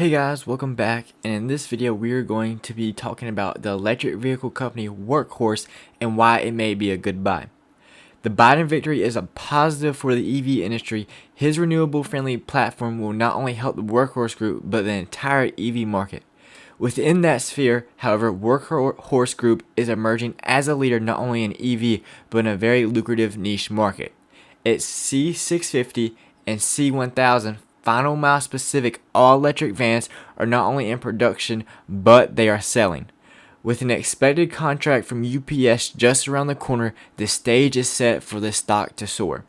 Hey guys, welcome back, and in this video we are going to be talking about the electric vehicle company Workhorse and why it may be a good buy. The Biden victory is a positive for the EV industry. His renewable friendly platform will not only help the Workhorse group but the entire EV market. Within that sphere, however, Workhorse Group is emerging as a leader not only in EV but in a very lucrative niche market. Its C650 and C1000 final mile specific all-electric vans are not only in production, but they are selling. With an expected contract from UPS just around the corner, the stage is set for the stock to soar.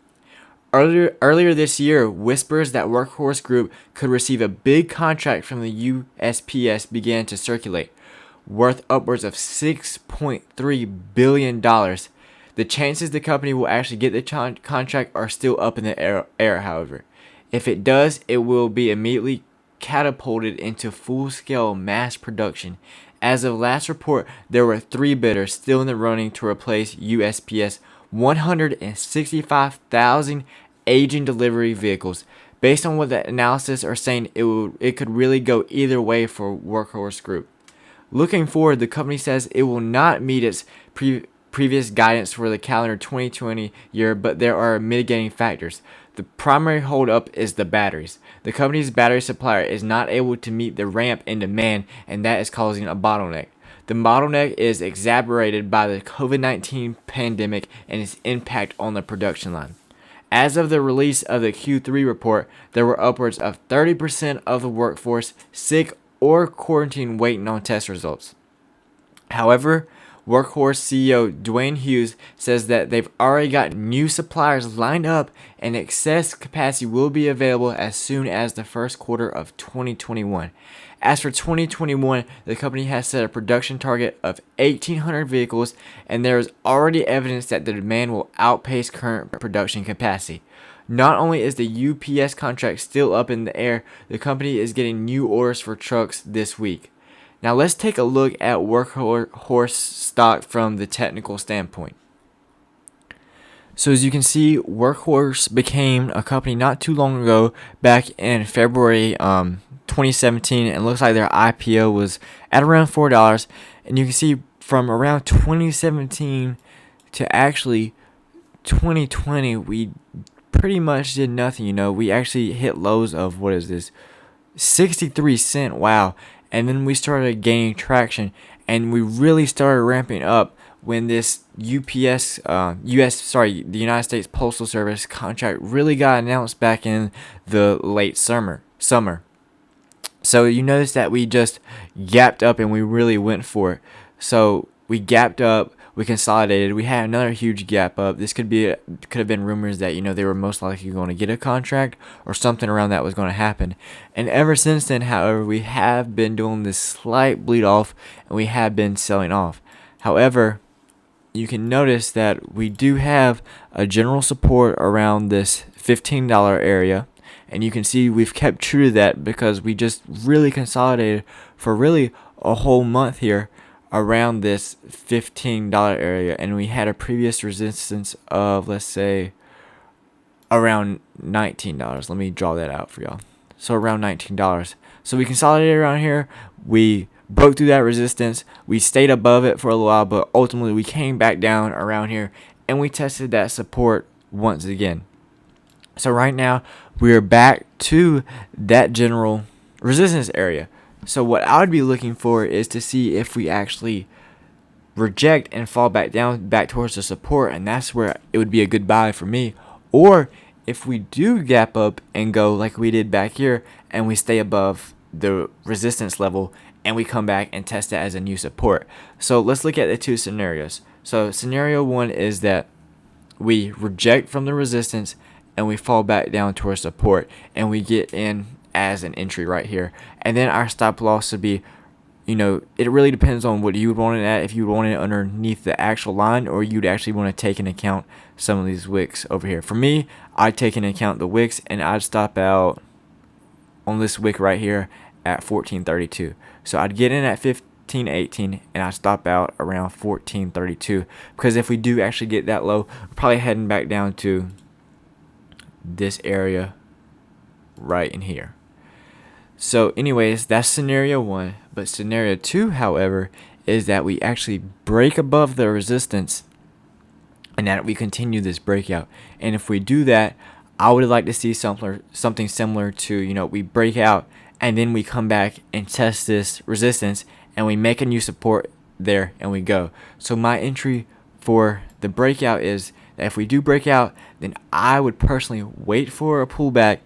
Earlier this year, whispers that Workhorse Group could receive a big contract from the USPS began to circulate, worth upwards of $6.3 billion. The chances the company will actually get the contract are still up in the air, however. If it does, it will be immediately catapulted into full-scale mass production. As of last report, there were 3 bidders still in the running to replace USPS 165,000 aging delivery vehicles. Based on what the analysis are saying, it could really go either way for Workhorse Group. Looking forward, the company says it will not meet its previous guidance for the calendar 2020 year, but there are mitigating factors. The primary holdup is the batteries. The company's battery supplier is not able to meet the ramp in demand, and that is causing a bottleneck. The bottleneck is exacerbated by the COVID-19 pandemic and its impact on the production line. As of the release of the Q3 report, there were upwards of 30% of the workforce sick or quarantined waiting on test results. However, Workhorse CEO Dwayne Hughes says that they've already got new suppliers lined up and excess capacity will be available as soon as the first quarter of 2021. As for 2021, the company has set a production target of 1,800 vehicles, and there is already evidence that the demand will outpace current production capacity. Not only is the UPS contract still up in the air, the company is getting new orders for trucks this week. Now let's take a look at Workhorse stock from the technical standpoint. So as you can see, Workhorse became a company not too long ago, back in February 2017, and it looks like their IPO was at around $4. And you can see from around 2017 to actually 2020, we pretty much did nothing. We actually hit lows of, what is this, 63 cents. Wow. And then we started gaining traction, and we really started ramping up when this the United States Postal Service contract really got announced back in the late summer. So you notice that we just gapped up and we really went for it. So we gapped up, we consolidated, we had another huge gap up. This could have been rumors that they were most likely going to get a contract or something around that was going to happen. And ever since then, however, we have been doing this slight bleed off and we have been selling off. However, you can notice that we do have a general support around this $15 area, and you can see we've kept true to that because we just really consolidated for really a whole month here around this $15 area, and we had a previous resistance of, let's say, around $19. Let me draw that out for y'all. So around $19. So we consolidated around here, we broke through that resistance, we stayed above it for a little while, but ultimately we came back down around here and we tested that support once again. So right now we are back to that general resistance area. So what I would be looking for is to see if we actually reject and fall back down, back towards the support, and that's where it would be a good buy for me. Or if we do gap up and go like we did back here, and we stay above the resistance level, and we come back and test that as a new support. So let's look at the two scenarios. So scenario 1 is that we reject from the resistance, and we fall back down towards support, and we get in as an entry right here, and then our stop loss would be, it really depends on what you would want it at, if you would want it underneath the actual line, or you'd actually want to take into account some of these wicks over here. For me, I'd take into account the wicks, and I'd stop out on this wick right here at 1432. So I'd get in at 1518 and I'd stop out around 1432, because if we do actually get that low, we're probably heading back down to this area right in here. So anyways, that's scenario 1. But scenario 2, however, is that we actually break above the resistance and that we continue this breakout. And if we do that, I would like to see something similar to, we break out and then we come back and test this resistance and we make a new support there and we go. So my entry for the breakout is that if we do break out, then I would personally wait for a pullback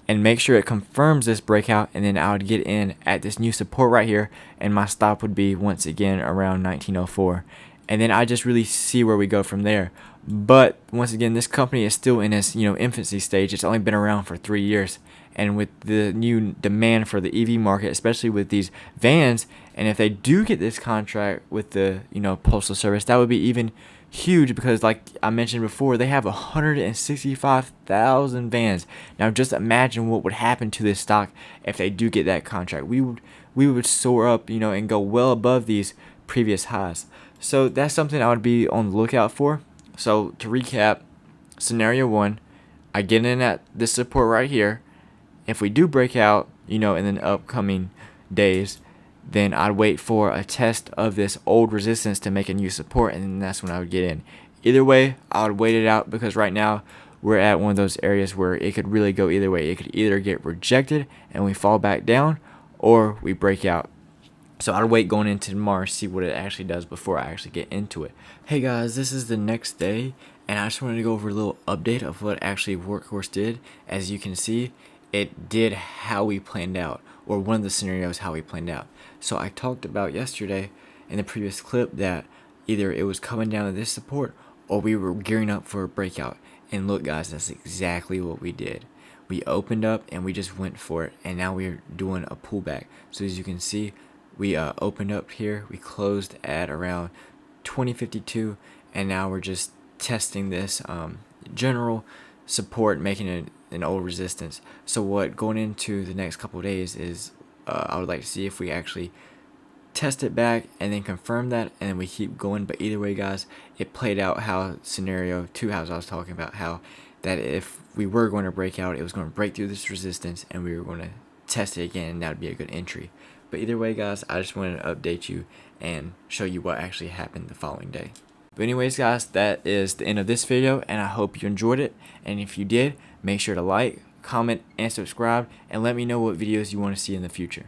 and make sure it confirms this breakout, and then I would get in at this new support right here, and my stop would be once again around 1904, and then I just really see where we go from there. But once again, this company is still in its infancy stage. It's only been around for 3 years, and with the new demand for the EV market, especially with these vans, and if they do get this contract with the postal service, that would be even huge, because like I mentioned before, they have 165,000 vans. Now just imagine what would happen to this stock if they do get that contract. We would soar up, and go well above these previous highs. So that's something I would be on the lookout for. So to recap, scenario 1, I get in at this support right here. If we do break out, in the upcoming days, then I'd wait for a test of this old resistance to make a new support, and then that's when I would get in. Either way, I would wait it out, because right now we're at one of those areas where it could really go either way. It could either get rejected and we fall back down, or we break out. So I'd wait going into tomorrow, see what it actually does before I actually get into it. Hey guys, this is the next day, and I just wanted to go over a little update of what actually Workhorse did. As you can see, it did how we planned out, or one of the scenarios how we planned out. So I talked about yesterday in the previous clip that either it was coming down to this support or we were gearing up for a breakout. And look guys, that's exactly what we did. We opened up and we just went for it, and now we're doing a pullback. So as you can see, we opened up here, we closed at around 2052, and now we're just testing this general support, making it an old resistance. So what going into the next couple of days is I would like to see if we actually test it back and then confirm that, and then we keep going. But either way guys, it played out how scenario 2, as I was talking about, how that if we were going to break out, it was going to break through this resistance and we were going to test it again, and that would be a good entry. But either way guys, I just wanted to update you and show you what actually happened the following day. But anyways guys, that is the end of this video, and I hope you enjoyed it. And if you did, make sure to like, comment, and subscribe, and let me know what videos you want to see in the future.